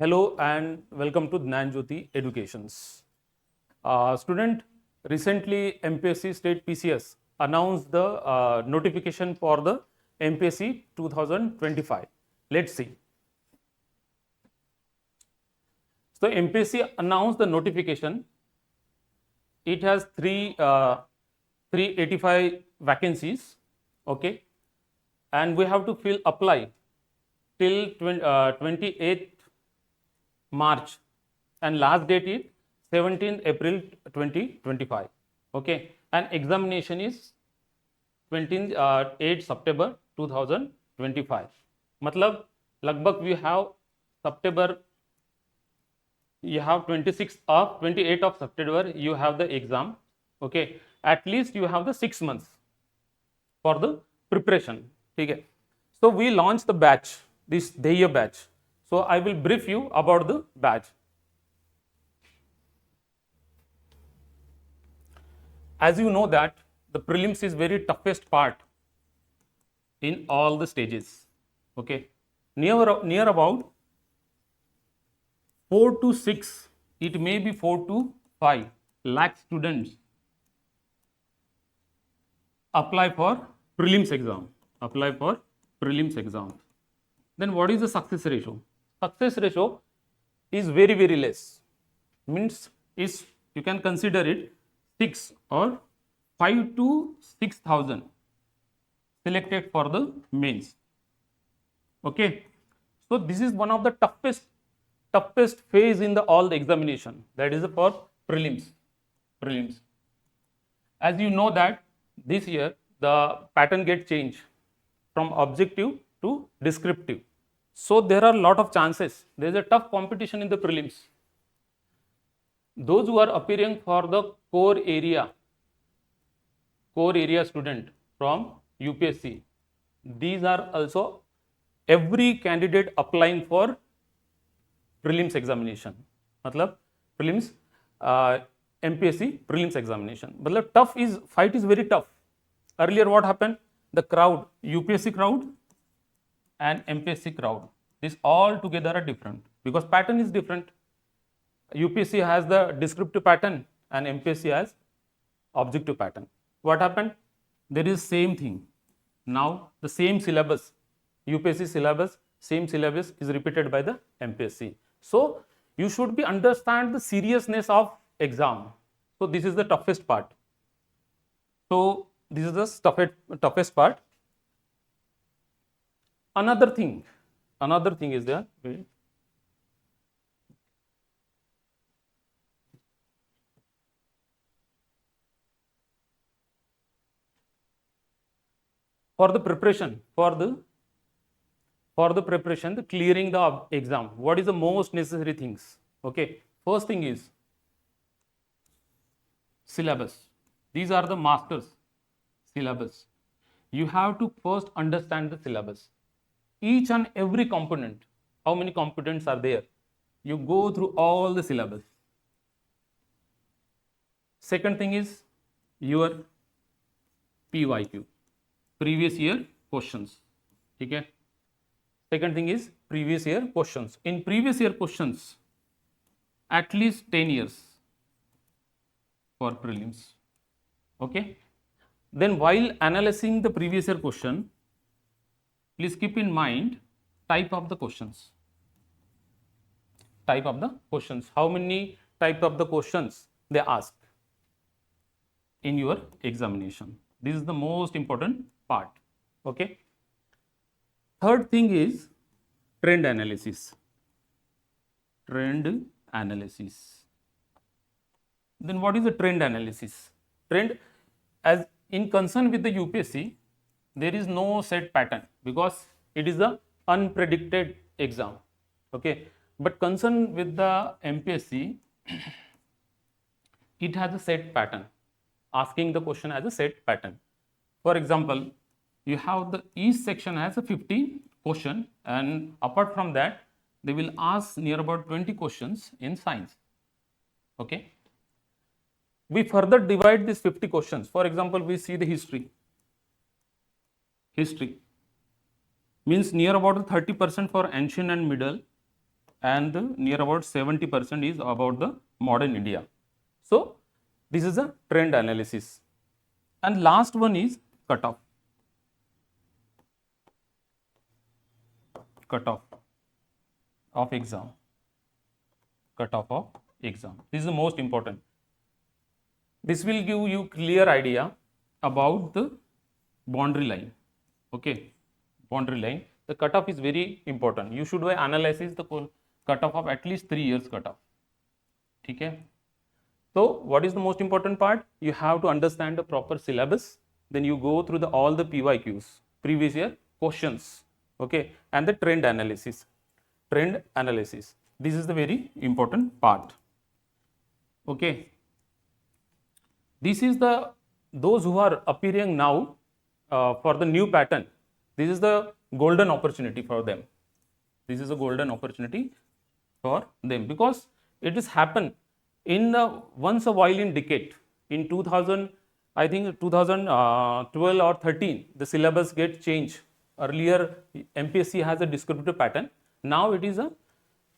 Hello and welcome to Dnyanjyoti Educations. Student, recently MPSC State PCS announced the notification for the MPSC 2025. Let's see. So MPSC announced the notification. It has 385 vacancies, okay, and we have to apply till 28th March, and last date is 17th April 2025, okay, and examination is 8 September 2025. मतलब लगभग we have September, you have 28th of September you have the exam, okay, at least you have the 6 months for the preparation, okay. So we launched the batch, this day batch. So I will brief you about the batch. As you know that the prelims is very toughest part in all the stages, okay. Near about 4 to 6, it may be 4 to 5 lakh students apply for prelims exam. Then what is the success ratio? Success ratio is very less. Means is you can consider it 6 or 5 to 6,000 selected for the mains. Okay. So this is one of the toughest phase in all the examination, that is for prelims. As you know that this year the pattern get changed from objective to descriptive. So there are a lot of chances. There is a tough competition in the prelims. Those who are appearing for the core area student from UPSC, these are also every candidate applying for prelims examination. मतलब prelims MPSC prelims examination. मतलब fight is very tough. Earlier what happened? The crowd, UPSC crowd and MPSC crowd, this all together are different because pattern is different. UPSC has the descriptive pattern and MPSC has objective pattern. What happened? There is same thing. Now the same syllabus, UPSC syllabus, same syllabus is repeated by the MPSC. So you should be understand the seriousness of exam. So this is the toughest part. So this is the toughest part. Another thing is there. For the preparation, the clearing the exam, what is the most necessary things? Okay, first thing is syllabus. These are the masters syllabus. You have to first understand the syllabus. Each and every component, how many components are there? You go through all the syllabus. Second thing is your PYQ, previous year questions. Okay. Second thing is previous year questions. In previous year questions, at least 10 years for prelims. Okay. Then while analyzing the previous year question, please keep in mind type of the questions. How many type of the questions they ask in your examination. This is the most important part. Okay. Third thing is trend analysis. Then what is the trend analysis? Trend, as in concern with the UPSC, there is no set pattern because it is a unpredicted exam. Okay. But concern with the MPSC, it has a set pattern, asking the question as a set pattern. For example, you have each section has a 50 question, and apart from that, they will ask near about 20 questions in science. Okay. We further divide these 50 questions. For example, we see the history. Means near about 30% for ancient and middle, and near about 70% is about the modern India. So this is a trend analysis. And last one is cutoff. Cutoff of exam. Cutoff of exam. This is the most important. This will give you clear idea about the boundary line. Okay, boundary line. The cutoff is very important. You should analyze the cutoff of at least 3 years cutoff. Okay. So what is the most important part? You have to understand the proper syllabus. Then you go through all the PYQs, previous year questions. Okay, and the trend analysis. Trend analysis. This is the very important part. Okay. This is those who are appearing now for the new pattern. This is the golden opportunity for them. This is a golden opportunity for them because it has happened in once a while in decade. In 2000, I think 2012 or 13, the syllabus gets changed. Earlier, MPSC has a descriptive pattern. Now it is a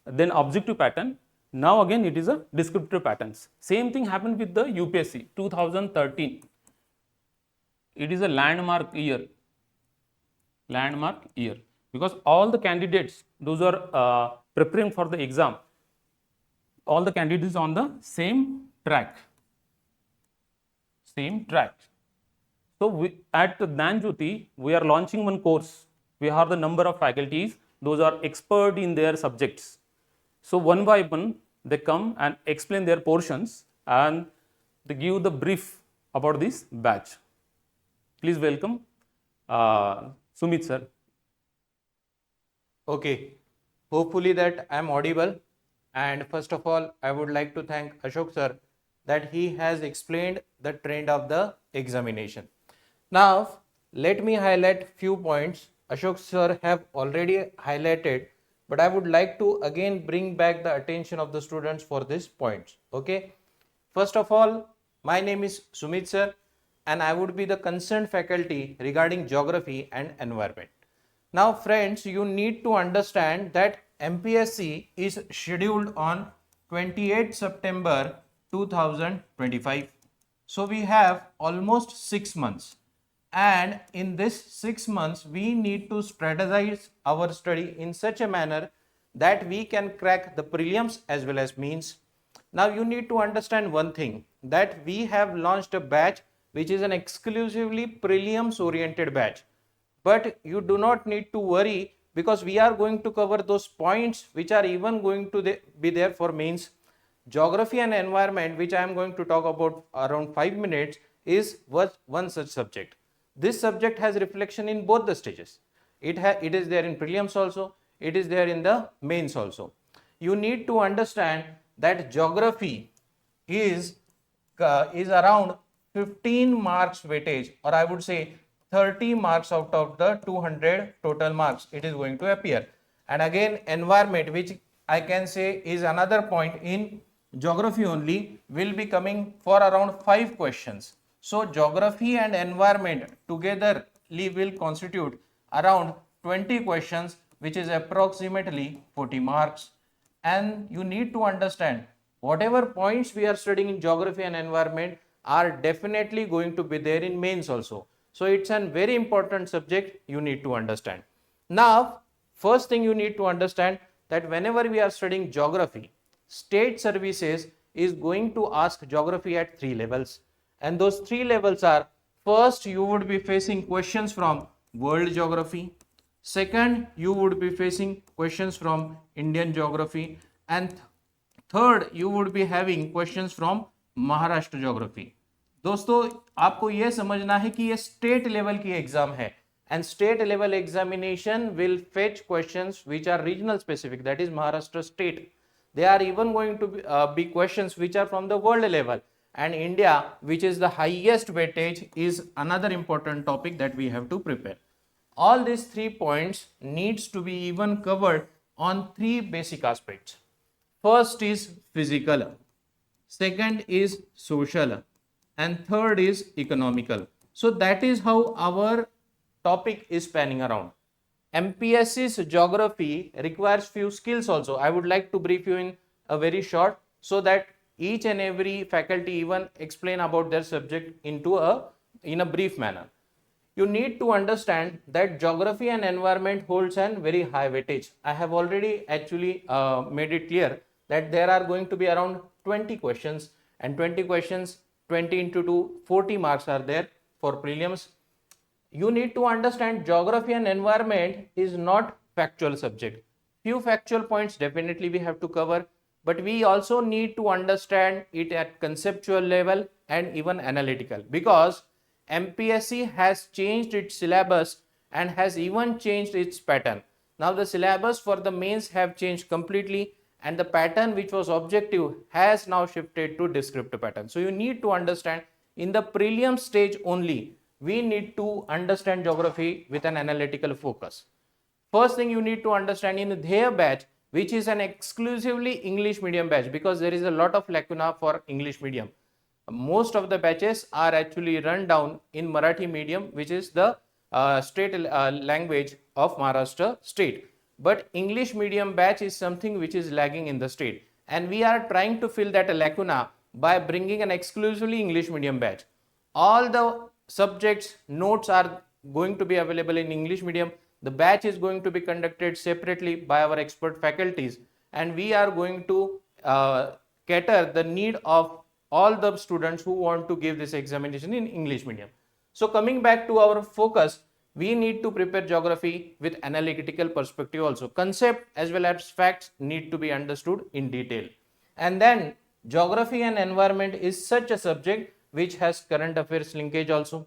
then objective pattern. Now again it is a descriptive patterns. Same thing happened with the UPSC 2013. It is a landmark year. Landmark year because all the candidates, those who are preparing for the exam, all the candidates on the same track. Same track. So at Dnyanjyoti, we are launching one course. We have the number of faculties. Those are expert in their subjects. So one by one, they come and explain their portions and they give the brief about this batch. Please welcome Sumit sir. Okay, hopefully that I am audible. And first of all, I would like to thank Ashok sir that he has explained the trend of the examination. Now, let me highlight few points. Ashok sir have already highlighted, but I would like to again bring back the attention of the students for these points. Okay. First of all, my name is Sumit sir and I would be the concerned faculty regarding geography and environment. Now friends, you need to understand that MPSC is scheduled on 28 September 2025. So we have almost 6 months. And in this 6 months, we need to strategize our study in such a manner that we can crack the prelims as well as mains. Now you need to understand one thing, that we have launched a batch which is an exclusively prelims oriented batch. But you do not need to worry because we are going to cover those points which are even going to be there for mains. Geography and environment, which I am going to talk about around 5 minutes, is one such subject. This subject has reflection in both the stages. It is there in prelims also, it is there in the mains also. You need to understand that geography is around 15 marks weightage, or I would say 30 marks out of the 200 total marks it is going to appear. And again, environment, which I can say is another point in geography only, will be coming for around 5 questions. So geography and environment together will constitute around 20 questions, which is approximately 40 marks. And you need to understand whatever points we are studying in geography and environment are definitely going to be there in mains also. So it's a very important subject you need to understand. Now, first thing you need to understand that whenever we are studying geography, state services is going to ask geography at 3 levels. And those 3 levels are, first you would be facing questions from world geography. Second, you would be facing questions from Indian geography. And third, you would be having questions from Maharashtra geography. दोस्तों आपको यह समझना है कि ये state level की exam है and state level examination will fetch questions which are regional specific, that is Maharashtra state. They are even going to be questions which are from the world level, and India, which is the highest weightage, is another important topic that we have to prepare. All these 3 points needs to be even covered on 3 basic aspects. First is physical, second is social, and third is economical. So that is how our topic is spanning around. MPSC's geography requires few skills also. I would like to brief you in a very short, so that each and every faculty even explain about their subject in a brief manner. You need to understand that geography and environment holds a very high weightage. I have already actually made it clear that there are going to be around 20 questions, and 20 questions, 20 into 2, 40 marks are there for prelims. You need to understand geography and environment is not factual subject. Few factual points definitely we have to cover, but we also need to understand it at conceptual level and even analytical, because MPSC has changed its syllabus and has even changed its pattern. Now the syllabus for the mains have changed completely, and the pattern which was objective has now shifted to descriptive pattern. So you need to understand in the prelim stage only, we need to understand geography with an analytical focus. First thing you need to understand, in their batch, which is an exclusively English medium batch, because there is a lot of lacuna for English medium. Most of the batches are actually run down in Marathi medium, which is the state language of Maharashtra state. But English medium batch is something which is lagging in the state, and we are trying to fill that lacuna by bringing an exclusively English medium batch. All the subjects notes are going to be available in English medium. The batch is going to be conducted separately by our expert faculties, and we are going to cater the need of all the students who want to give this examination in English medium. So coming back to our focus, we need to prepare geography with analytical perspective also. Concept as well as facts need to be understood in detail. And then geography and environment is such a subject which has current affairs linkage also.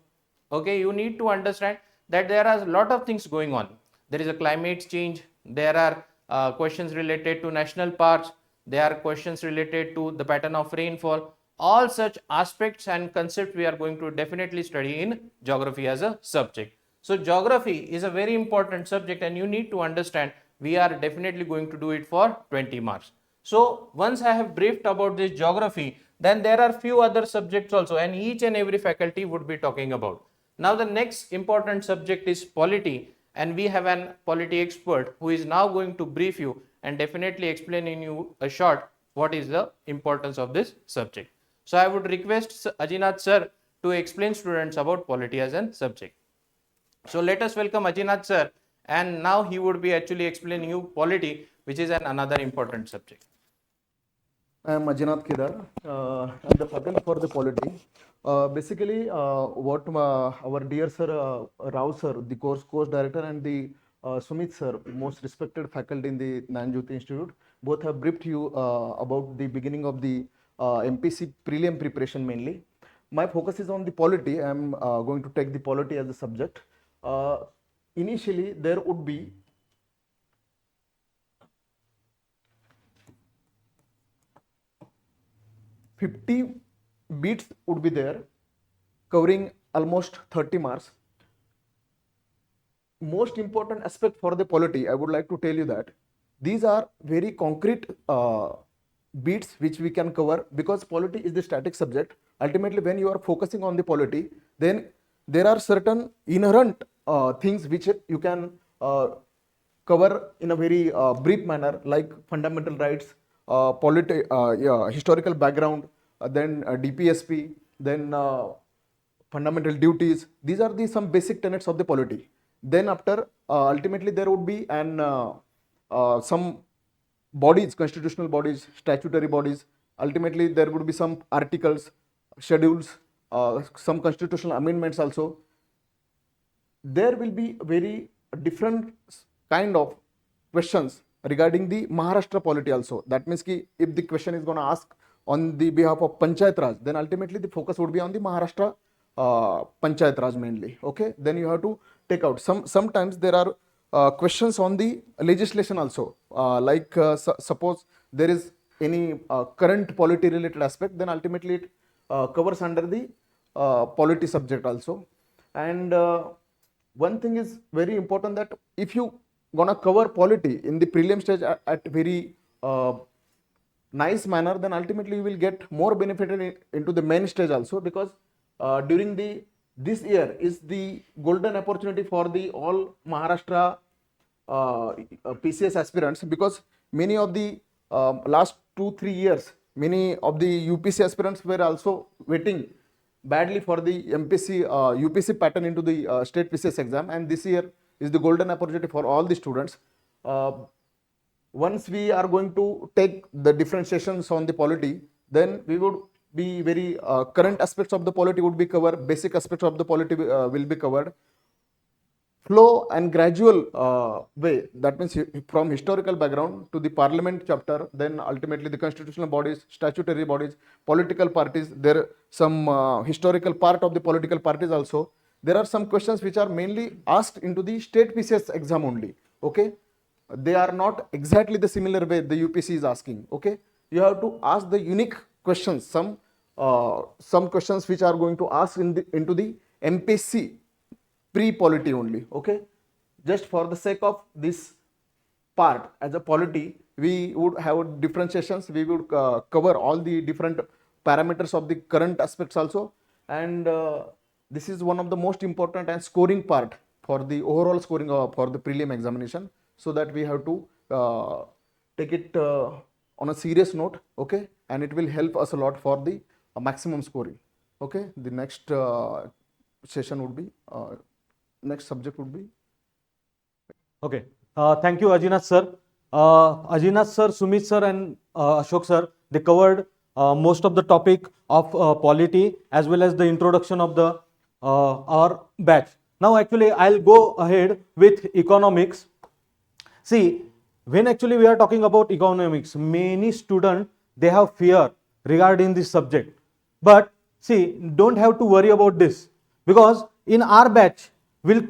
Okay, you need to understand that there are a lot of things going on. There is a climate change, there are questions related to national parks, there are questions related to the pattern of rainfall. All such aspects and concepts we are going to definitely study in geography as a subject. So geography is a very important subject, and you need to understand we are definitely going to do it for 20 marks. So once I have briefed about this geography, then there are few other subjects also, and each and every faculty would be talking about. Now the next important subject is polity, and we have an polity expert who is now going to brief you and definitely explain in you a short what is the importance of this subject. So I would request Ajinath sir to explain students about polity as a subject. So let us welcome Ajinath sir, and now he would be actually explaining you polity, which is another important subject. I am Ajinath Kedar. I'm the faculty for the polity. Basically, what our dear sir Rao sir, the course director, and the Sumit sir, most respected faculty in the Dnyanjyoti Institute, both have briefed you about the beginning of the MPSC prelim preparation mainly. My focus is on the polity. I am going to take the polity as a subject. Initially, there would be 50 beats would be there, covering almost 30 marks. Most important aspect for the polity, I would like to tell you that these are very concrete beats which we can cover, because polity is the static subject. Ultimately, when you are focusing on the polity, then there are certain inherent things which you can cover in a very brief manner, like fundamental rights, historical background, then DPSP, then fundamental duties. These are the some basic tenets of the polity. Then after, ultimately there would be some bodies, constitutional bodies, statutory bodies. Ultimately there would be some articles, schedules, some constitutional amendments also. There will be very different kind of questions regarding the Maharashtra polity also. That means ki if the question is going to ask on the behalf of Panchayat Raj, then ultimately the focus would be on the Maharashtra Panchayat Raj mainly. Okay, then you have to take out sometimes there are questions on the legislation also, suppose there is any current polity related aspect, then ultimately it covers under the polity subject also. And one thing is very important, that if you gonna cover polity in the prelim stage at very nice manner, then ultimately you will get more benefited into the main stage also, because during this year is the golden opportunity for the all Maharashtra PCS aspirants, because many of the last 2-3 years, many of the UPC aspirants were also waiting badly for the MPC UPC pattern into the state PCS exam, and this year is the golden opportunity for all the students. Once we are going to take the differentiations on the polity, then we would be very current aspects of the polity would be covered, basic aspects of the polity will be covered, flow and gradual way, that means from historical background to the parliament chapter, then ultimately the constitutional bodies, statutory bodies, political parties, there some historical part of the political parties also. There are some questions which are mainly asked into the state PCS exam only, okay. They are not exactly the similar way the UPC is asking, okay. You have to ask the unique questions, some questions which are going to ask into the MPSC pre-polity only, okay. Just for the sake of this part as a polity, we would have differentiations, we would cover all the different parameters of the current aspects also, and this is one of the most important and scoring part for the overall scoring for the prelim examination, so that we have to take it on a serious note, okay, and it will help us a lot for the maximum scoring, okay. The next session would be next subject would be. Okay. Thank you, Ajinath sir. Ajinath sir, Sumit sir, and Ashok sir, they covered most of the topic of polity as well as the introduction of the our batch. Now, actually, I'll go ahead with economics. See, when actually we are talking about economics, many students, they have fear regarding this subject. But see, don't have to worry about this, because in our batch, we'll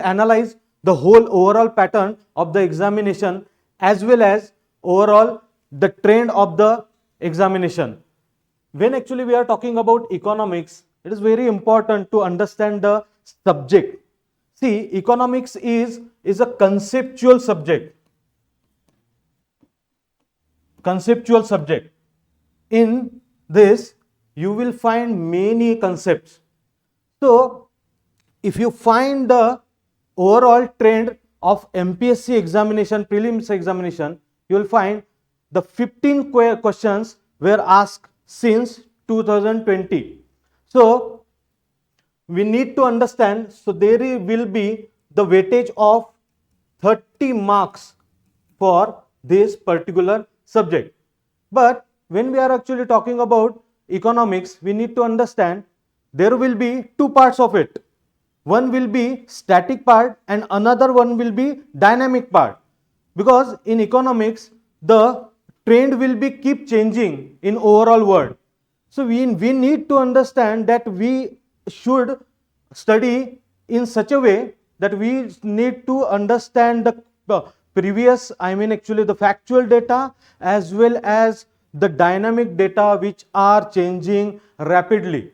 analyze the whole overall pattern of the examination as well as overall the trend of the examination. When actually we are talking about economics, it is very important to understand the subject. See, economics is a conceptual subject. Conceptual subject. In this, you will find many concepts. So, if you find the overall trend of MPSC examination, prelims examination, you will find the 15 questions were asked since 2020. So, we need to understand, so there will be the weightage of 30 marks for this particular subject. But when we are actually talking about economics, we need to understand there will be two parts of it. One will be static part and another one will be dynamic part, because in economics the trend will be keep changing in overall world. So we need to understand that we should study in such a way that we need to understand the previous, actually the factual data as well as the dynamic data which are changing rapidly.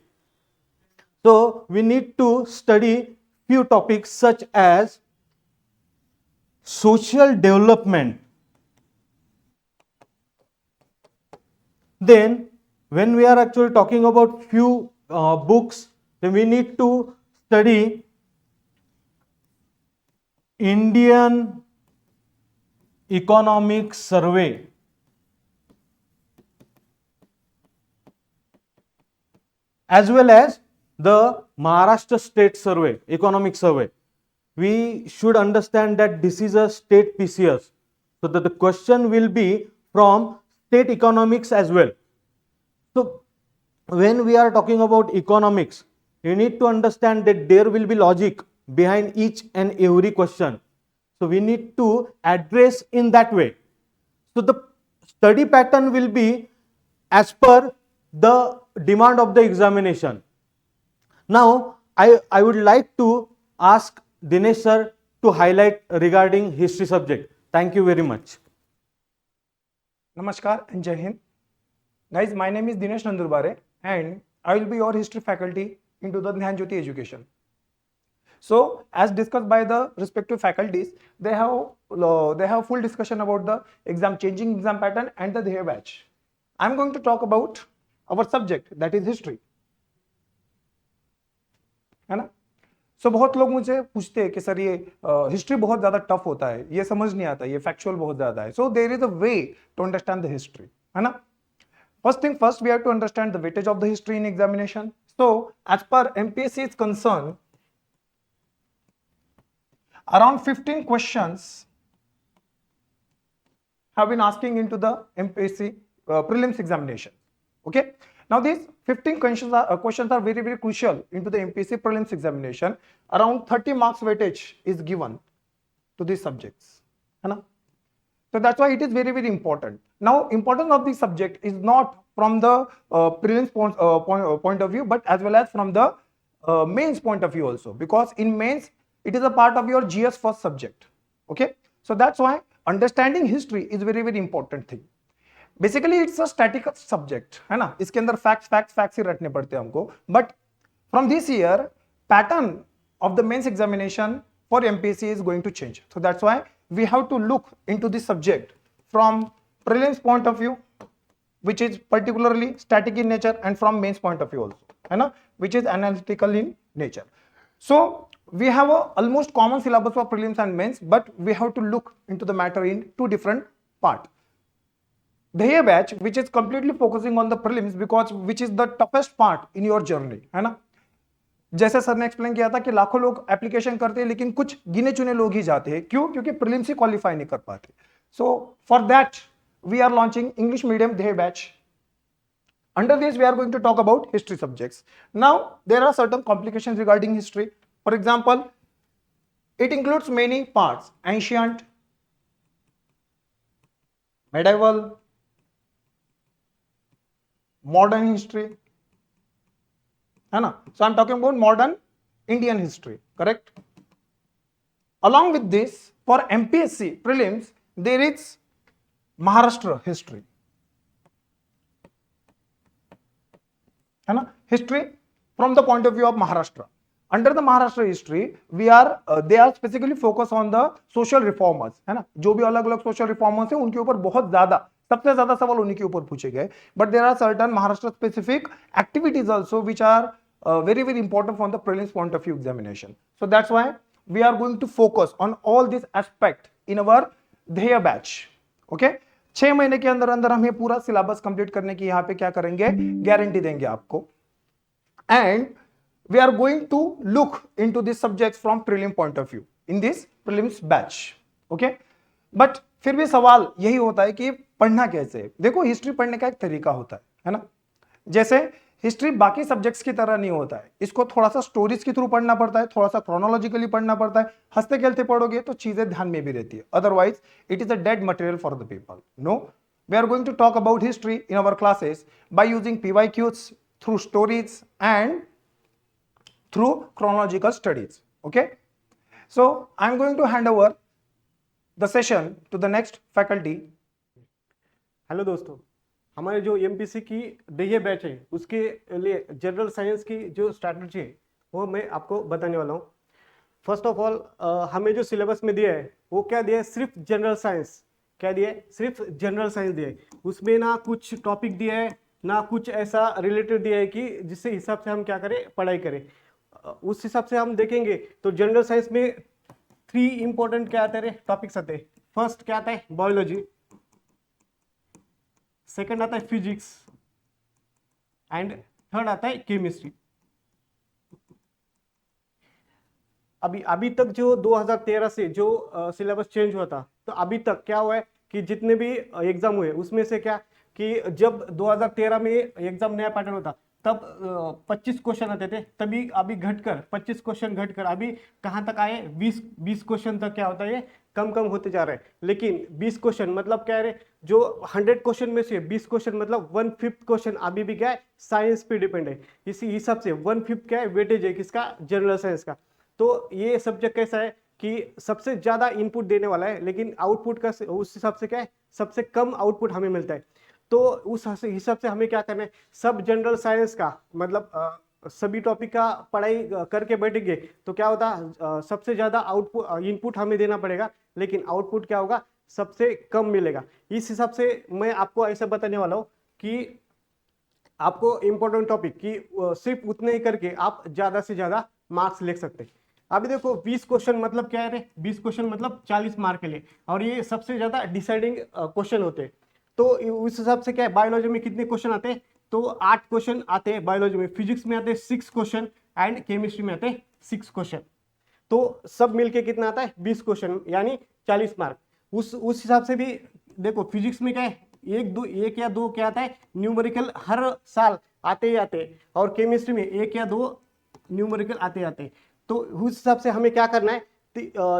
So we need to study few topics such as social development. Then when we are actually talking about few books, then we need to study Indian Economic Survey. As well as the Maharashtra State Survey, Economic Survey. We should understand that this is a state PCS, so that the question will be from state economics as well. So when we are talking about economics, you need to understand that there will be logic behind each and every question. So we need to address in that way. So the study pattern will be as per the demand of the examination. Now, I would like to ask Dinesh sir to highlight regarding history subject. Thank you very much. Namaskar and Jai Hind. Guys, my name is Dinesh Nandurbare and I will be your history faculty into the Dnyanjyoti education. So, as discussed by the respective faculties, they have full discussion about the changing exam pattern and the their batch. I am going to talk about our subject, that is history. सो बहुत लोग मुझे पूछते हैं कि sir ये history बहुत ज्यादा tough होता है, ये समझ नहीं आता, ये फैक्चुअल बहुत ज्यादा है. So there is a way to understand the history, है ना. First thing first, we have to understand the weightage of the history in examination. So, as per MPSC is concerned, around 15 questions have been asking into the MPSC prelims examination. Okay. Now these 15 questions are very very crucial into the MPSC prelims examination. Around 30 marks weightage is given to these subjects. है ना? So that's why it is very very important. Now importance of this subject is not from the prelims point of view, but as well as from the mains point of view also, because in mains it is a part of your GS first subject. Okay, so that's why understanding history is very very important thing. Basically it's a static subject, है ना. इसके अंदर facts ही रटने पड़ते हैं हमको, but from this year pattern of the mains examination for MPSC is going to change. So that's why we have to look into this subject from prelims point of view, which is particularly static in nature, and from mains point of view also, है ना, which is analytical in nature. So we have a almost common syllabus for prelims and mains, but we have to look into the matter in two different parts. The A batch, which is completely focusing on the prelims, because which is the toughest part in your journey, है ना. जैसे sir ने explain किया था कि लाखों लोग application करते हैं, लेकिन कुछ गिने चुने लोग ही जाते हैं. क्यों? क्योंकि प्रीलिम्स ही क्वालिफाई नहीं कर पाते. So for that we are launching English medium Dhyey batch. Under this we are going to talk about history subjects. Now there are certain complications regarding history. For example, it includes many parts: ancient, medieval, modern history, है ना. So I'm talking about modern Indian history, correct? Along with this, for MPSC prelims there is Maharashtra history, है ना. History from the point of view of Maharashtra. Under the Maharashtra history, we are they are specifically focused on the social reformers, है ना. जो भी अलग अलग social reformers हैं उनके ऊपर बहुत ज्यादा, सबसे ज्यादा सवाल उन्हीं के ऊपर पूछे गए. But there are certain Maharashtra specific activities also which are very very important from the prelims point of view examination. So that's why we are going to focus on all this aspect in our ध्येय batch. Okay, 6 महीने के अंदर अंदर हम ये पूरा syllabus complete करने की यहाँ पे क्या करेंगे, गारंटी देंगे आपको. And we are going to look into these subjects from prelim point of view in this prelims batch. Okay, but फिर भी सवाल यही होता है कि पढ़ना कैसे. देखो हिस्ट्री पढ़ने का एक तरीका होता है ना. जैसे हिस्ट्री बाकी सब्जेक्ट्स की तरह नहीं होता है, इसको थोड़ा सा स्टोरीज के थ्रू पढ़ना पड़ता है, थोड़ा सा क्रोनोलॉजिकली पढ़ना पड़ता है. हंसते खेलते पढ़ोगे तो चीजें ध्यान में भी रहती है, otherwise it is a dead material for the people. No, we are going to talk about history in our classes by using PYQs, through stories and through chronological studies. Okay, so I'm going to hand over the session to the next faculty. Hello दोस्तों, हमारे जो MPSC की ध्येय batch है उसके लिए general science की जो स्ट्रैटेजी है वो मैं आपको बताने वाला हूँ. फर्स्ट ऑफ ऑल हमें जो सिलेबस में दिया है वो क्या दिया है, सिर्फ जनरल साइंस. क्या दिया है? सिर्फ जनरल साइंस दिया है. उसमें ना कुछ टॉपिक दिया है ना कुछ ऐसा रिलेटेड दिया है कि जिससे हिसाब से हम क्या करें, पढ़ाई करें. उस हिसाब से हम देखेंगे तो जनरल साइंस में 3 इंपॉर्टेंट क्या आते हैं, टॉपिक्स आते हैं. फर्स्ट क्या आता है, बायोलॉजी. सेकंड आता है फिजिक्स एंड थर्ड आता है केमिस्ट्री. अभी तक जो 2013 से जो सिलेबस चेंज हुआ था, तो अभी तक क्या हुआ है कि जितने भी एग्जाम हुए उसमें से क्या कि जब 2013 में एग्जाम नया पैटर्न होता तब 25 क्वेश्चन आते थे, तभी अभी घटकर 25 क्वेश्चन घटकर अभी कहाँ तक आए, 20 क्वेश्चन तक क्या होता है, कम कम होते जा रहे हैं. लेकिन 20 क्वेश्चन मतलब क्या है, जो 100 क्वेश्चन में से 20 क्वेश्चन मतलब 1/5 क्वेश्चन अभी भी क्या है, साइंस पे डिपेंड है. इसी हिसाब से 1/5 क्या है, वेटेज है किसका, जनरल साइंस का. तो ये सब्जेक्ट कैसा है कि सबसे ज्यादा इनपुट देने वाला है, लेकिन आउटपुट का उस हिसाब से क्या है, सबसे कम आउटपुट हमें मिलता है. तो उस हिसाब से हमें क्या करना है, सब जनरल साइंस का मतलब सभी टॉपिक का पढ़ाई करके बैठेंगे तो क्या होता है, सबसे ज्यादा आउटपुट इनपुट हमें देना पड़ेगा, लेकिन आउटपुट क्या होगा, सबसे कम मिलेगा. इस हिसाब से मैं आपको ऐसा बताने वाला हूँ कि आपको इम्पोर्टेंट टॉपिक की सिर्फ उतने ही करके आप ज्यादा से ज्यादा मार्क्स ले सकते हैं. अभी देखो 20 क्वेश्चन मतलब क्या है रे, 20 क्वेश्चन मतलब 40 मार्क के लिए, और ये सबसे ज्यादा डिसाइडिंग क्वेश्चन होते हैं। तो उस हिसाब से क्या है, बायोलॉजी में कितने क्वेश्चन आते हैं, तो 8 क्वेश्चन आते हैं बायोलॉजी में, फिजिक्स में आते हैं 6 क्वेश्चन एंड केमिस्ट्री में आते हैं 6 क्वेश्चन। तो सब मिलके कितना आता है 20 क्वेश्चन यानी 40 मार्क। उस हिसाब से भी देखो फिजिक्स में क्या है, एक या दो क्या आता है न्यूमेरिकल हर साल आते ही आते हैं, और केमिस्ट्री में 1 या 2 न्यूमेरिकल आते आते हैं। तो उस हिसाब से हमें क्या करना है,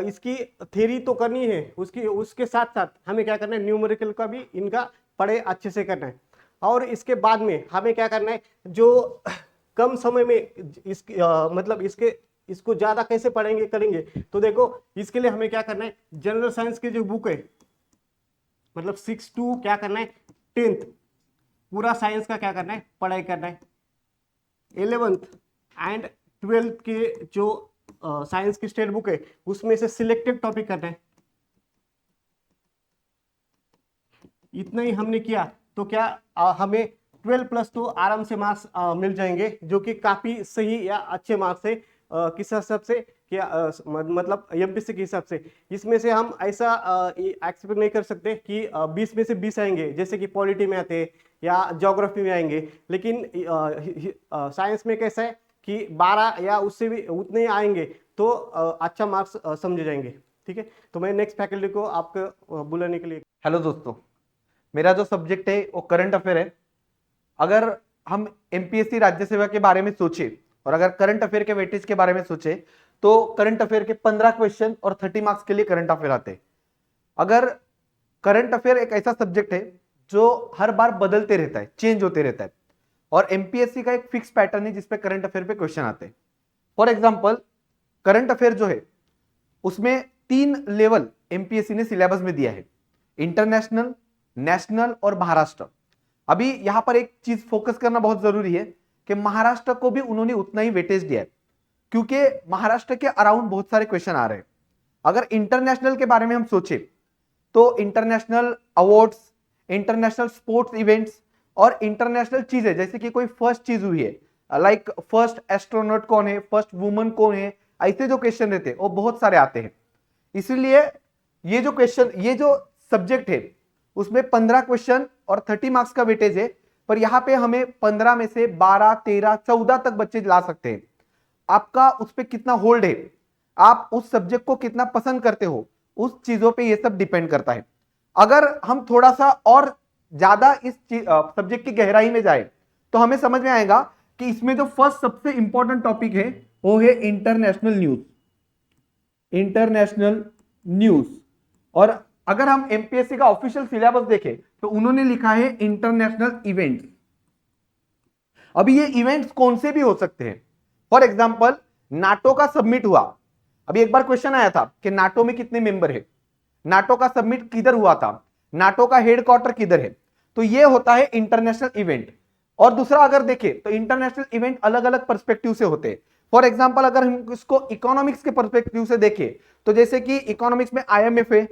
इसकी थ्योरी तो करनी है, उसके साथ साथ हमें क्या करना है, न्यूमेरिकल का भी इनका पढ़े अच्छे से करना है। और इसके बाद में हमें क्या करना है, जो कम समय में मतलब इसको ज्यादा कैसे पढ़ेंगे करेंगे, तो देखो इसके लिए हमें क्या करना है, जनरल साइंस की जो बुक है, मतलब 6 to क्या करना है 10th पूरा साइंस का क्या करना है पढ़ाई करना है। 11th एंड 12th के जो साइंस की स्टेट बुक है उसमें से सिलेक्टेड टॉपिक करना है। इतना ही हमने किया तो क्या हमें 12+ तो आराम से मार्क्स मिल जाएंगे, जो कि काफी सही या अच्छे मार्क्स है। किस हिसाब से क्या मतलब एमपीएससी के हिसाब से इसमें से हम ऐसा एक्सपेक्ट नहीं कर सकते कि 20 में से 20 आएंगे, जैसे कि पॉलिटी में आते या ज्योग्राफी में आएंगे। लेकिन साइंस में कैसा है कि 12 या उससे भी उतने आएंगे तो अच्छा मार्क्स समझे जाएंगे। ठीक है, तो मैं नेक्स्ट फैकल्टी को आपको बुलाने के लिए। हेलो दोस्तों, मेरा जो सब्जेक्ट है वो करंट अफेयर है। अगर हम एमपीएससी राज्य सेवा के बारे में सोचे और अगर करंट अफेयर के वेटेज के बारे में सोचे तो करंट अफेयर के 15 क्वेश्चन और 30 मार्क्स के लिए करंट अफेयर आते हैं। अगर करंट अफेयर एक ऐसा सब्जेक्ट है जो हर बार बदलते रहता है, चेंज होते रहता है, और एमपीएससी का एक फिक्स पैटर्न है जिसपे करंट अफेयर पे क्वेश्चन आते हैं। फॉर एग्जाम्पल, करंट अफेयर जो है उसमें 3 लेवल एमपीएससी ने सिलेबस में दिया है, इंटरनेशनल, नेशनल और महाराष्ट्र। अभी यहां पर एक चीज फोकस करना बहुत जरूरी है कि महाराष्ट्र को भी उन्होंने उतना ही वेटेज दिया है, क्योंकि महाराष्ट्र के अराउंड बहुत सारे क्वेश्चन आ रहे हैं। अगर इंटरनेशनल के बारे में हम सोचे तो international awards, international sports events और इंटरनेशनल चीजें, जैसे कि कोई फर्स्ट चीज हुई है, लाइक फर्स्ट एस्ट्रोनॉट कौन है, फर्स्ट वुमन कौन है, ऐसे जो क्वेश्चन रहते हैं वो बहुत सारे आते हैं। इसलिए ये जो सब्जेक्ट है उसमें 15 क्वेश्चन और 30 मार्क्स का वेटेज है, पर यहां पे हमें 15 में से 12, 13, 14 तक बच्चे ला सकते हैं। आपका उस पर कितना होल्ड है, आप उस सब्जेक्ट को कितना पसंद करते हो, उस चीजों पे ये सब डिपेंड करता है। अगर हम थोड़ा सा और ज्यादा इस सब्जेक्ट की गहराई में जाए तो हमें समझ में आएगा कि इसमें जो फर्स्ट सबसे इंपॉर्टेंट टॉपिक है वो है इंटरनेशनल न्यूज। इंटरनेशनल न्यूज, और अगर हम एमपीएससी का ऑफिशियल सिलेबस देखें तो उन्होंने लिखा है इंटरनेशनल इवेंट्स। अभी ये इवेंट्स कौन से भी हो सकते हैं। फॉर एग्जांपल, नाटो का सबमिट हुआ। अभी एक बार क्वेश्चन आया था कि नाटो में कितने मेंबर है, नाटो का सबमिट किधर हुआ था, नाटो का हेडक्वार्टर किधर है, तो ये होता है इंटरनेशनल इवेंट। और दूसरा अगर देखें तो इंटरनेशनल इवेंट अलग अलग पर्सपेक्टिव से होते हैं। फॉर एग्जांपल, अगर हम इसको इकोनॉमिक्स के पर्सपेक्टिव से देखें तो जैसे कि इकोनॉमिक्स में आईएमएफ है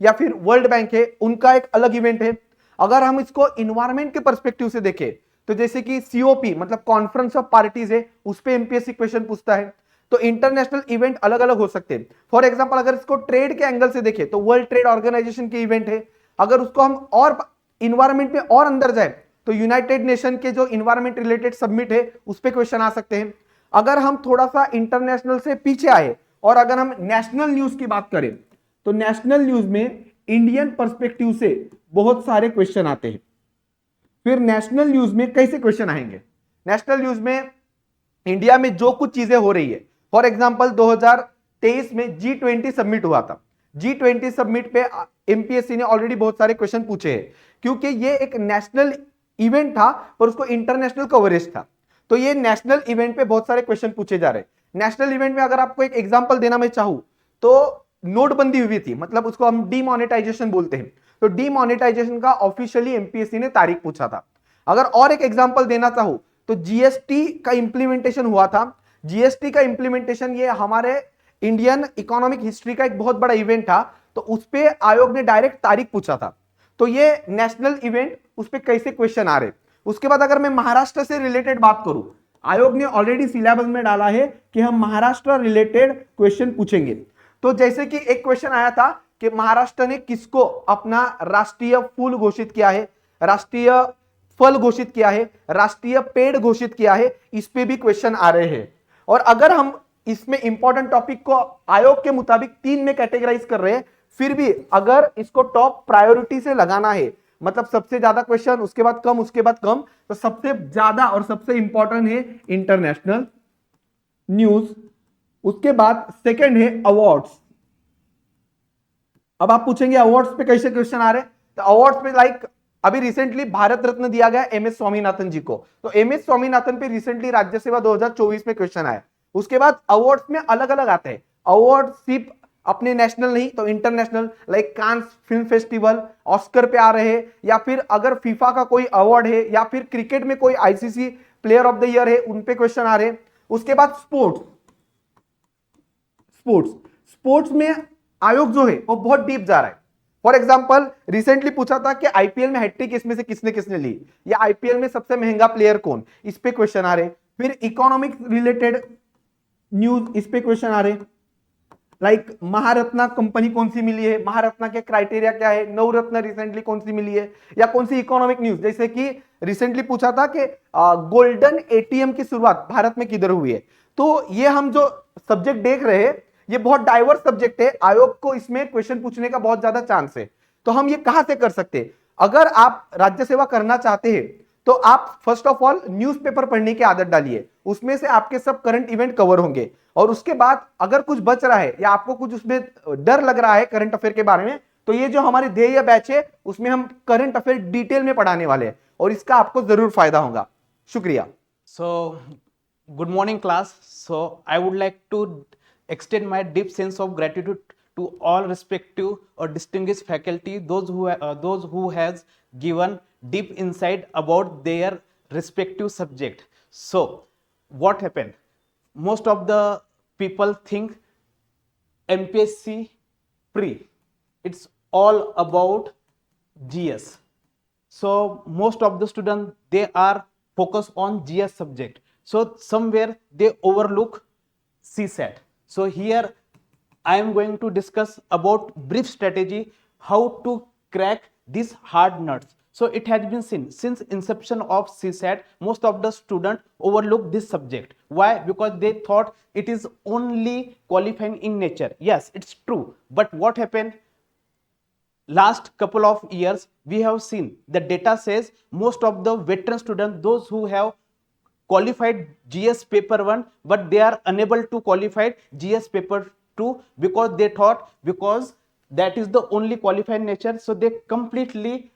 या फिर वर्ल्ड बैंक है, उनका एक अलग इवेंट है। अगर हम इसको इन्वायरमेंट के पर्सपेक्टिव से देखें तो जैसे कि सीओपी मतलब कॉन्फ्रेंस ऑफ पार्टीज है, उस पे एमपीएससी क्वेश्चन पूछता है। तो इंटरनेशनल इवेंट अलग अलग हो सकते हैं। फॉर एग्जांपल, अगर इसको ट्रेड के एंगल से देखें तो वर्ल्ड ट्रेड ऑर्गेनाइजेशन के इवेंट है। अगर उसको हम और इन्वायरमेंट में और अंदर जाए तो यूनाइटेड नेशन के जो इन्वायरमेंट रिलेटेड सबमिट है उस पे क्वेश्चन आ सकते हैं। अगर हम थोड़ा सा इंटरनेशनल से पीछे आए और अगर हम नेशनल न्यूज की बात करें तो नेशनल न्यूज में इंडियन पर्सपेक्टिव से बहुत सारे क्वेश्चन आते हैं। फिर नेशनल न्यूज में कैसे क्वेश्चन आएंगे, नेशनल न्यूज में इंडिया में जो कुछ चीजें हो रही है। फॉर एग्जांपल, 2023 में G20 सबमिट हुआ था। G20 सबमिट पे एमपीएससी ने ऑलरेडी बहुत सारे क्वेश्चन पूछे हैं, क्योंकि ये एक नेशनल इवेंट था पर उसको इंटरनेशनल कवरेज था। तो ये नेशनल इवेंट पे बहुत सारे क्वेश्चन पूछे जा रहे हैं। नेशनल इवेंट में अगर आपको एक एग्जांपल देना मैं चाहूं तो नोटबंदी हुई थी, मतलब उसको हम डीमोनेटाइजेशन बोलते हैं। तो डीमोनेटाइजेशन का ऑफिशियली एमपीएससी ने तारीख पूछा था। अगर और एक एग्जांपल देना चाहूं तो जीएसटी का इंप्लीमेंटेशन हुआ था। जीएसटी का इंप्लीमेंटेशन ये हमारे इंडियन इकोनॉमिक हिस्ट्री का एक बहुत बड़ा इवेंट था, तो उस पे आयोग ने डायरेक्ट तारीख पूछा था। तो ये नेशनल इवेंट, उस पे कैसे क्वेश्चन आ रहे। उसके बाद अगर मैं महाराष्ट्र से रिलेटेड बात करूं, आयोग ने ऑलरेडी सिलेबस में डाला है कि हम महाराष्ट्र रिलेटेड क्वेश्चन पूछेंगे। तो जैसे कि एक क्वेश्चन आया था कि महाराष्ट्र ने किसको अपना राष्ट्रीय फूल घोषित किया है, राष्ट्रीय फल घोषित किया है, राष्ट्रीय पेड़ घोषित किया है, इस पे भी क्वेश्चन आ रहे हैं। और अगर हम इसमें इंपॉर्टेंट टॉपिक को आयोग के मुताबिक 3 में कैटेगराइज कर रहे हैं, फिर भी अगर इसको टॉप प्रायोरिटी से लगाना है, मतलब सबसे ज्यादा क्वेश्चन, उसके बाद कम, उसके बाद कम, तो सबसे ज्यादा और सबसे इंपॉर्टेंट है इंटरनेशनल न्यूज, उसके बाद सेकंड है अवार्ड्स। अब आप पूछेंगे अवार्ड्स पे कैसे क्वेश्चन आ रहे हैं, तो अवार्ड्स पे लाइक अभी रिसेंटली भारत रत्न दिया गया MS स्वामीनाथन जी को, तो MS स्वामीनाथन पे रिसेंटली राज्य सेवा 2024 में क्वेश्चन आया। उसके बाद अवार्ड्स में अलग अलग आते हैं, अवार्ड सिर्फ अपने नेशनल नहीं तो international, like Cannes film festival, Oscar पे आ रहे हैं, या फिर अगर फीफा का कोई अवार्ड है, या फिर क्रिकेट में कोई ICC player of the year है, उन पे क्वेश्चन आ रहे हैं। उसके बाद स्पोर्ट्स में आयोग जो है वो बहुत डीप जा रहा है। फॉर एग्जाम्पल रिसेंटली पूछा था कि IPL में हैट्रिक इसमें से किसने किसने ली, या IPL में सबसे महंगा प्लेयर कौन, इस पे क्वेश्चन आ रहे। फिर इकोनॉमिक्स रिलेटेड न्यूज, इस पे क्वेश्चन आ रहे, लाइक महारत्ना कंपनी कौन सी मिली है, महारत्ना के क्राइटेरिया क्या है, नवरत्न रिसेंटली कौन सी मिली है, या कौन सी इकोनॉमिक न्यूज, जैसे कि रिसेंटली पूछा था कि गोल्डन ATM की शुरुआत भारत में किधर हुई है। तो ये हम जो सब्जेक्ट देख रहे हैं ये बहुत डाइवर्स सब्जेक्ट है, आयोग को इसमें क्वेश्चन पूछने का बहुत ज्यादा चांस है। तो हम ये कहां से कर सकते हैं, अगर आप राज्य सेवा करना चाहते हैं तो आप फर्स्ट ऑफ ऑल न्यूज़पेपर पढ़ने की आदत डालिए, उसमें से आपके सब करंट इवेंट कवर होंगे। और उसके बाद अगर कुछ बच रहा है या आपको कुछ उसमें डर लग रहा है करंट अफेयर के बारे में, तो ये जो हमारे ध्येय बैच है उसमें हम करंट अफेयर डिटेल में पढ़ाने वाले हैं और इसका आपको जरूर फायदा होगा। शुक्रिया। So, good morning, class. So, I would like to extend my deep sense of gratitude to all respective or distinguished faculty, those who has given deep insight about their respective subject. So, what happened? Most of the people think MPSC pre, it's all about GS. So most of the students, they are focused on GS subject. So somewhere they overlook CSAT. So here I am going to discuss about brief strategy how to crack these hard nuts. So it has been seen since inception of CSAT, most of the students overlook this subject. Why? Because they thought it is only qualifying in nature. Yes, it's true. But what happened? Last couple of years we have seen the data says most of the veteran students, those who have qualified GS paper 1 but they are unable to qualify GS paper 2 because they thought because that is the only qualified nature, so they completely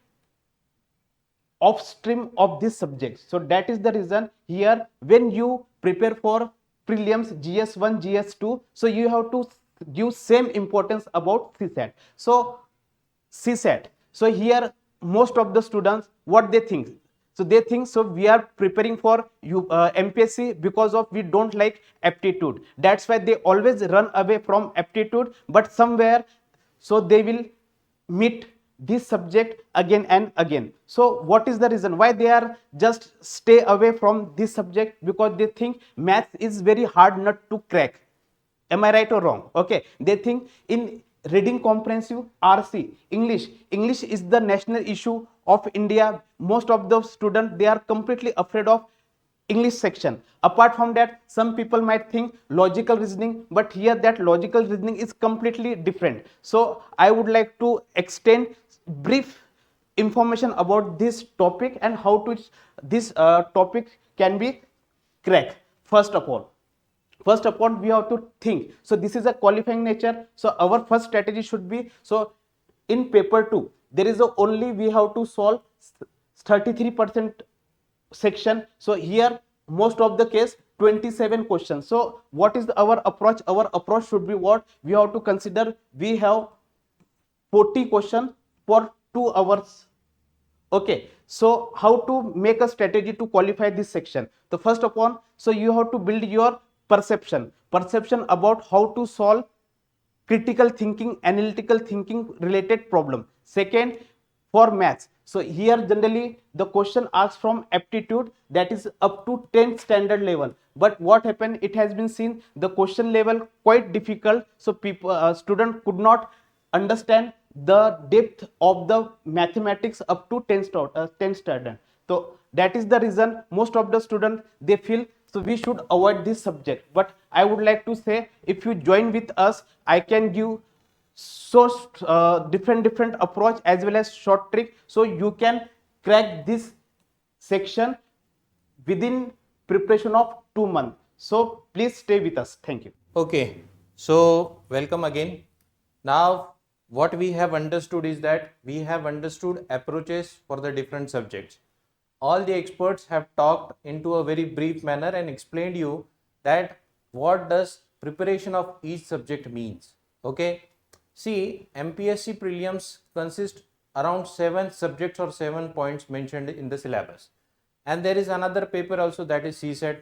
upstream of this subject. So that is the reason here when you prepare for prelims GS1 GS2, so you have to give same importance about CSAT. So CSAT. So here most of the students, what they think? So they think so we are preparing for MPSC because of we don't like aptitude. That's why they always run away from aptitude, but somewhere so they will meet this subject again and again. So what is the reason why they are just stay away from this subject? Because they think math is very hard nut to crack. Am I right or wrong? Okay, they think in reading comprehensive, RC, English is the national issue of India. Most of the students, they are completely afraid of English section. Apart from that, some people might think logical reasoning, but here that logical reasoning is completely different. So I would like to extend brief information about this topic and how to this topic can be cracked. First of all, we have to think. So this is a qualifying nature. So our first strategy should be, so in paper 2, there is only we have to solve 33% section. So here most of the case 27 questions. So what is our approach? Our approach should be what? We have to consider we have 40 questions for 2 hours. Okay, so how to make a strategy to qualify this section? So first of all, so you have to build your perception about how to solve critical thinking, analytical thinking related problem. Second, for maths, So here generally the question asked from aptitude, that is up to 10th standard level. But what happened, it has been seen the question level quite difficult, so people student could not understand the depth of the mathematics up to 10th standard. So that is the reason most of the students they feel so we should avoid this subject. But I would like to say, if you join with us, I can give so different approach as well as short trick, so you can crack this section within preparation of 2 months. So please stay with us. Thank you. Okay, so welcome again. Now, what we have understood is that we have understood approaches for the different subjects. All the experts have talked into a very brief manner and explained you that what does preparation of each subject means. Okay, see, MPSC Prelims consist around 7 subjects or 7 points mentioned in the syllabus, and there is another paper also, that is CSET.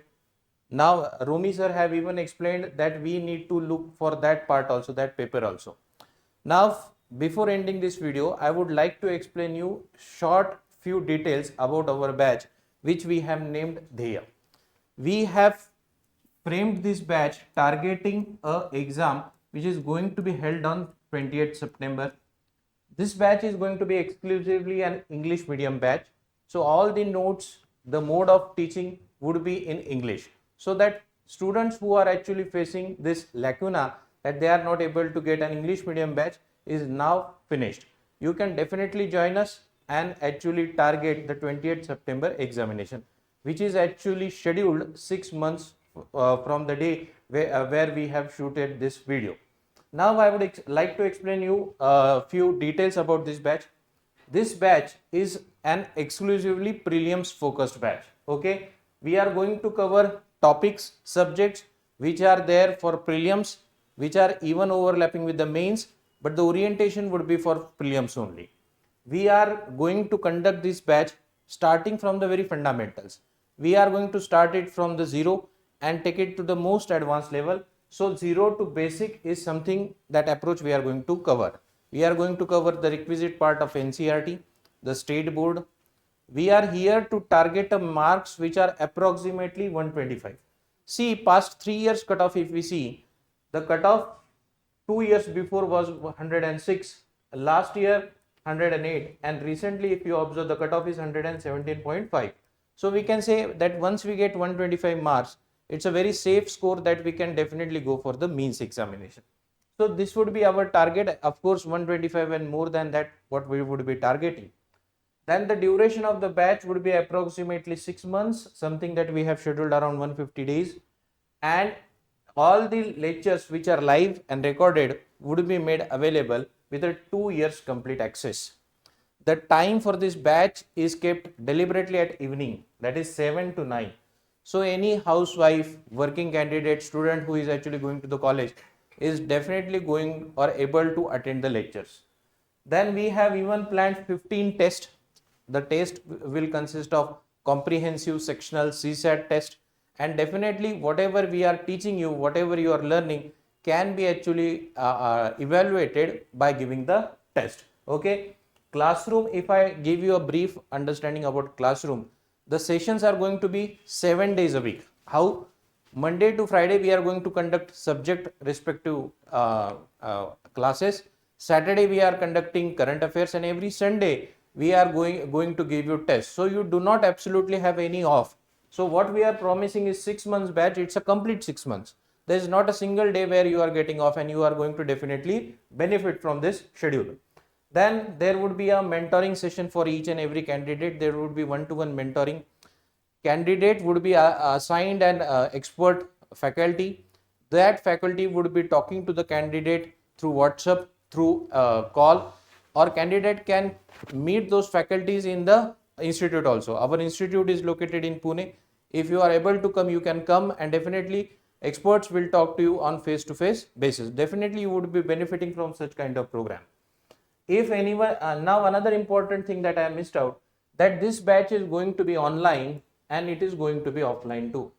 Now Rumi sir have even explained that we need to look for that part also, that paper also. Now before ending this video, I would like to explain you short few details about our batch which we have named Dheya. We have framed this batch targeting a exam which is going to be held on 28th September. This batch is going to be exclusively an English medium batch. So all the notes, the mode of teaching would be in English, so that students who are actually facing this lacuna that they are not able to get an English medium batch is now finished. You can definitely join us and actually target the 28th September examination, which is actually scheduled 6 months from the day where we have shooted this video. Now I would like to explain you a few details about this batch. This batch is an exclusively prelims focused batch. Okay, we are going to cover topics, subjects which are there for prelims, which are even overlapping with the mains, but the orientation would be for prelims only. We are going to conduct this batch starting from the very fundamentals. We are going to start it from the zero and take it to the most advanced level. So zero to basic is something, that approach we are going to cover. We are going to cover the requisite part of NCERT, the state board. We are here to target a marks which are approximately 125. See, past 3 years cutoff, if we see, the cutoff 2 years before was 106, last year 108, and recently if you observe, the cutoff is 117.5. So we can say that once we get 125 marks, it's a very safe score that we can definitely go for the means examination. So this would be our target. Of course, 125 and more than that, what we would be targeting. Then the duration of the batch would be approximately 6 months, something that we have scheduled around 150 days. And all the lectures which are live and recorded would be made available with a 2 years complete access. The time for this batch is kept deliberately at evening, that is 7 to 9. So any housewife, working candidate, student who is actually going to the college is definitely going or able to attend the lectures. Then we have even planned 15 tests. The test will consist of comprehensive sectional CSAT test, and definitely whatever we are teaching you, whatever you are learning can be actually evaluated by giving the test. Okay, classroom, if I give you a brief understanding about classroom, the sessions are going to be 7 days a week. How? Monday to Friday we are going to conduct subject respective classes. Saturday we are conducting current affairs, and every Sunday we are going to give you tests. So you do not absolutely have any off. So what we are promising is 6 months batch. It's a complete 6 months. There is not a single day where you are getting off, and you are going to definitely benefit from this schedule. Then there would be a mentoring session for each and every candidate. There would be one-to-one mentoring. Candidate would be assigned an expert faculty. That faculty would be talking to the candidate through WhatsApp, through call, or candidate can meet those faculties in the institute also. Our institute is located in Pune. If you are able to come, you can come, and definitely experts will talk to you on face-to-face basis. Definitely you would be benefiting from such kind of program. If anyone, now another important thing that I missed out, that this batch is going to be online and it is going to be offline too.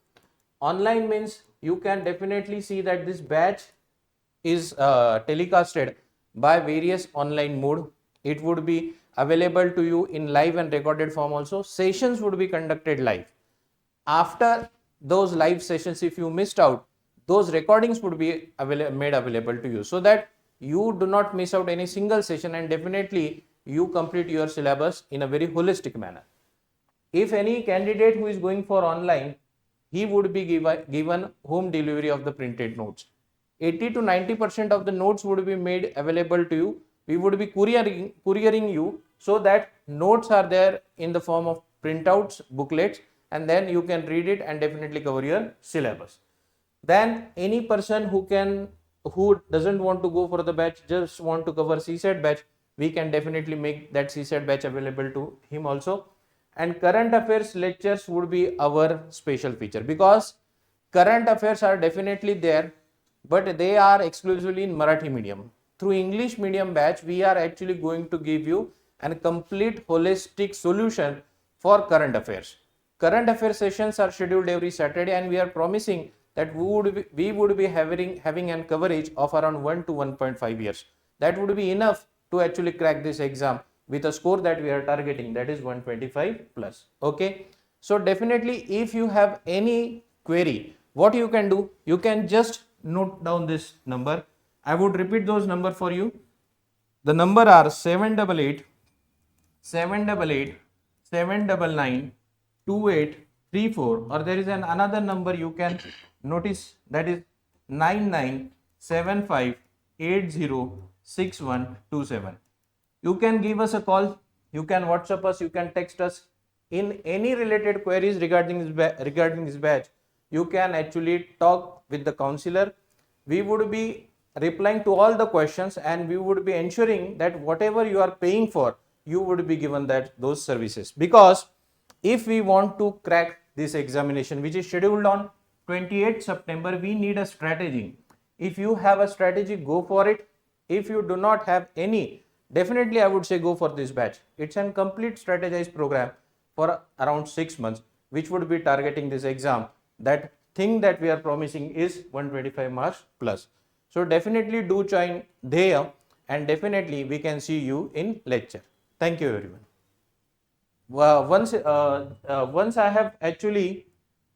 Online means you can definitely see that this batch is telecasted by various online mode. It would be available to you in live and recorded form also. Sessions would be conducted live. After those live sessions, if you missed out, those recordings would be made available to you, so that you do not miss out any single session, and definitely you complete your syllabus in a very holistic manner. If any candidate who is going for online, he would be given home delivery of the printed notes. 80 to 90% of the notes would be made available to you. We would be couriering you, so that notes are there in the form of printouts, booklets, and then you can read it and definitely cover your syllabus. Then any person who doesn't want to go for the batch, just want to cover CSET batch, we can definitely make that CSET batch available to him also. And current affairs lectures would be our special feature, because current affairs are definitely there, but they are exclusively in Marathi medium. Through English medium batch, we are actually going to give you a complete holistic solution for current affairs. Current affairs sessions are scheduled every Saturday, and we are promising that we would be having a coverage of around 1 to 1.5 years. That would be enough to actually crack this exam with a score that we are targeting, that is 125 plus. Okay, so definitely if you have any query, what you can do, you can just note down this number. I would repeat those number for you. The number are 788 788 799 2834, or there is another number you can notice, that is 9975806127. You can give us a call, you can WhatsApp us, you can text us in any related queries regarding this batch. You can actually talk with the counselor. We would be replying to all the questions, and we would be ensuring that whatever you are paying for, you would be given those services. Because if we want to crack this examination, which is scheduled on 28th September, we need a strategy. If you have a strategy, go for it. If you do not have any, definitely I would say go for this batch. It's a complete strategized program for around 6 months, which would be targeting this exam. That thing that we are promising is 125 marks plus. So definitely do join there, and definitely we can see you in lecture. Thank you everyone. Once I have actually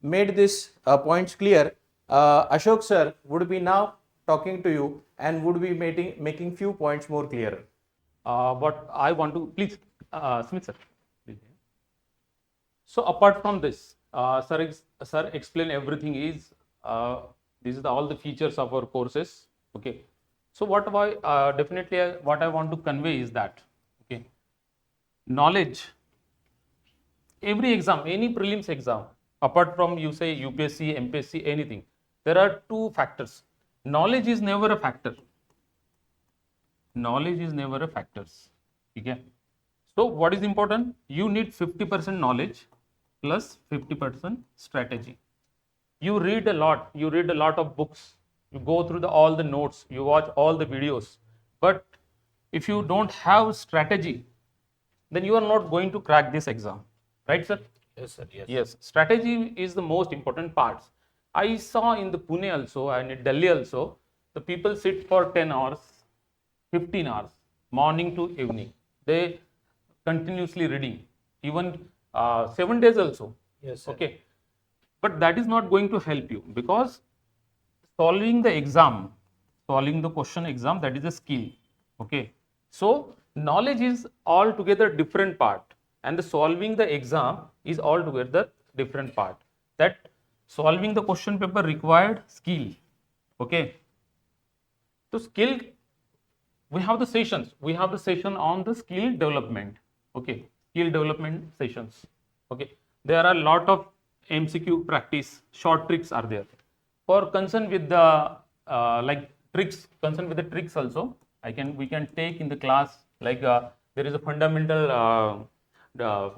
made this points clear, Ashok sir would be now talking to you and would be making few points more clearer. But I want to, please, Smith sir. Please. So apart from this, sir explain everything is, this is all the features of our courses. Okay. So what definitely what I want to convey is that, okay, knowledge, every exam, any prelims exam, apart from you say UPSC, MPSC, anything, there are two factors. Knowledge is never a factor. Knowledge is never a factor. Okay. So what is important? You need 50% knowledge plus 50% strategy. You read a lot. You read a lot of books. You go through all the notes. You watch all the videos. But if you don't have strategy, then you are not going to crack this exam. Right, sir? Yes, sir. Yes. Yes. Strategy is the most important part. I saw in the Pune also and in Delhi also, the people sit for 10 hours, 15 hours, morning to evening. They continuously reading, even 7 days also. Yes, sir. Okay. But that is not going to help you, because solving the exam, solving the question exam, that is a skill. Okay. So knowledge is altogether different part, and the solving the exam is altogether different part. That solving the question paper required skill. Okay. So skill, we have the sessions. We have the session on the skill development. Okay. Skill development sessions. Okay. There are a lot of MCQ practice, short tricks are there. For concern with the like tricks, concern with the tricks also, we can take in the class, like there is a fundamental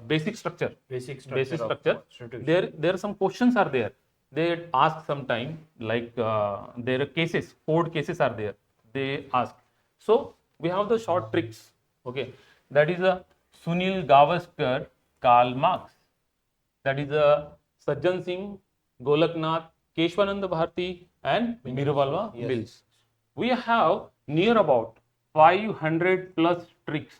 basic structure. Basic structure. There are some questions are there. They ask sometime, like there are cases, 4 cases are there. They ask. So we have the short tricks. Okay, that is a Sunil Gavaskar, Karl Marx. That is a Sajjan Singh, Golaknath, Keshwananda Bharti, and Mirvalva Mills. We have near about 500 plus tricks.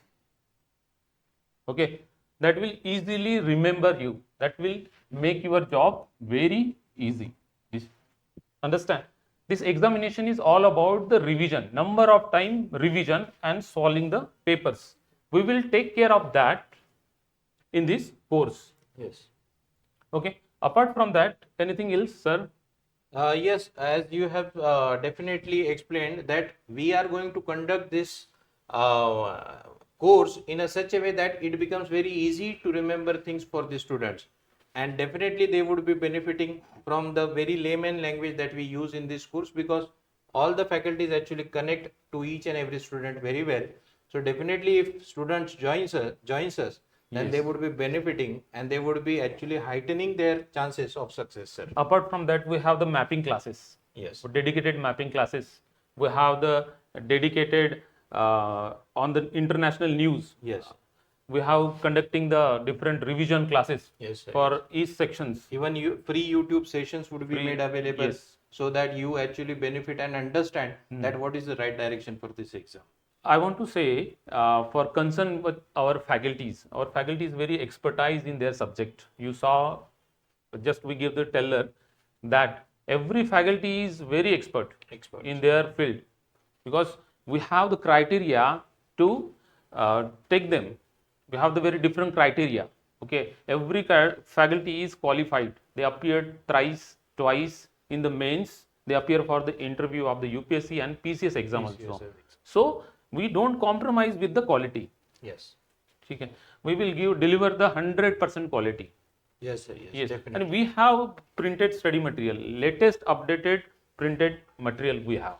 Okay, that will easily remember you. That will make your job very easy. Understand? This examination is all about the revision, number of time revision and solving the papers. We will take care of that in this course. Yes. Okay. Apart from that, anything else, sir? Yes, as you have definitely explained that we are going to conduct this course in a such a way that it becomes very easy to remember things for the students, and definitely they would be benefiting from the very layman language that we use in this course, because all the faculties actually connect to each and every student very well. So definitely if students joins us, then they would be benefiting and they would be actually heightening their chances of success, sir. Apart from that, we have the mapping classes. Yes. Dedicated mapping classes. We have the dedicated on the international news. Yes. We have conducting the different revision classes Yes, sir. for each sections. Even free YouTube sessions would be Free, made available, yes. so that you actually benefit and understand that what is the right direction for this exam. I want to say for concern with our faculties very expertise in their subject. You saw, just we give the teller that every faculty is very expert in their field, because we have the criteria to take them. We have the very different criteria. Okay, every faculty is qualified. They appeared twice in the mains. They appear for the interview of the UPSC and PCS exam also. So we don't compromise with the quality. Yes. Okay. We will deliver the 100% quality. Yes, sir. Yes, Yes, definitely. and we have printed study material, latest updated printed material we have.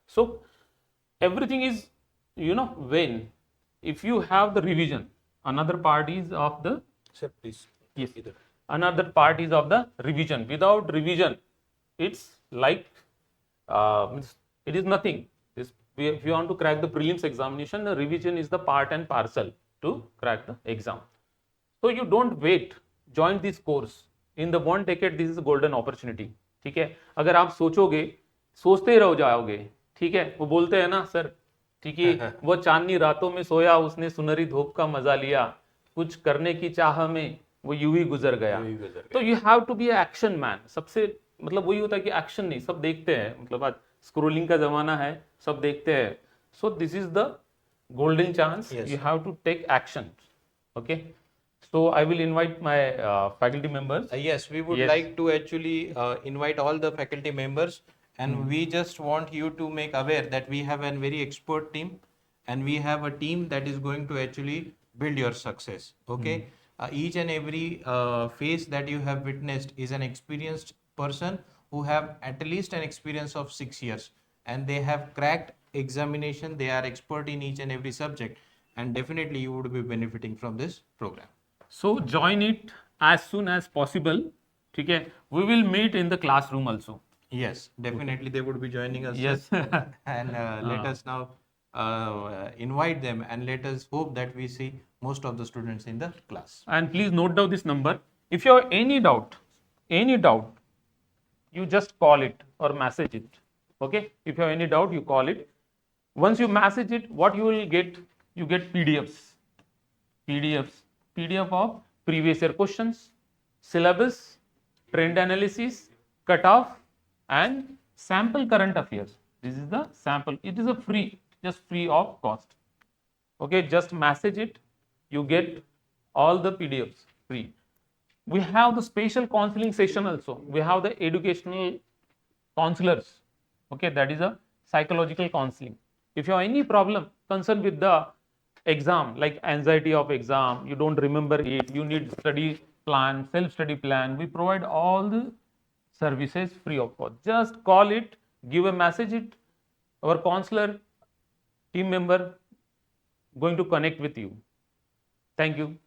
So everything is, when if you have the revision, another part is of the Sir, please. yes, another part is of the revision. Without revision, it's like it is nothing. If you want to crack the prelims examination, the revision is the part and parcel to crack the exam. So you don't wait, join this course. In the 1 decade, this is a golden opportunity. ठीक है, अगर आप सोचते ही रह जाओगे, ठीक है, वो बोलते हैं ना सर, ठीक है, वो चांदनी रातों में सोया, उसने सुनहरी धूप का मजा लिया, कुछ करने की चाह में वो यूं ही गुजर गया. तो you have to be action man. सबसे मतलब वही होता है कि एक्शन नहीं, सब देखते हैं, मतलब आज स्क्रोलिंग का जमाना है, सब देखते हैं. So this is the golden chance. You have to take action. Okay, so I will invite my faculty members. Yes, we would like to actually invite all the faculty members, and we just want you to make aware that we have a very expert team, and we have a team that is going to actually build your success. Okay, each and every face that you have witnessed is an experienced person who have at least an experience of 6 years, and they have cracked examination. They are expert in each and every subject, and definitely you would be benefiting from this program. So join it as soon as possible. ठीक है, we will meet in the classroom also. Yes, definitely they would be joining us. Yes. And let us now invite them, and let us hope that we see most of the students in the class. And please note down this number. If you have any doubt, you just call it or message it. Okay, if you have any doubt, you call it. Once you message it, what you will get? You get PDF of previous year questions, syllabus, trend analysis, cutoff, and sample current affairs. This is the sample. It is a just free of cost. Okay, just message it. You get all the PDFs free. We have the special counseling session also. We have the educational counselors. Okay, that is a psychological counseling. If you have any problem, concern with the exam, like anxiety of exam, you don't remember it, you need study plan, self-study plan, we provide all the services free of cost. Just call it, give a message it, our counselor, team member going to connect with you. Thank you.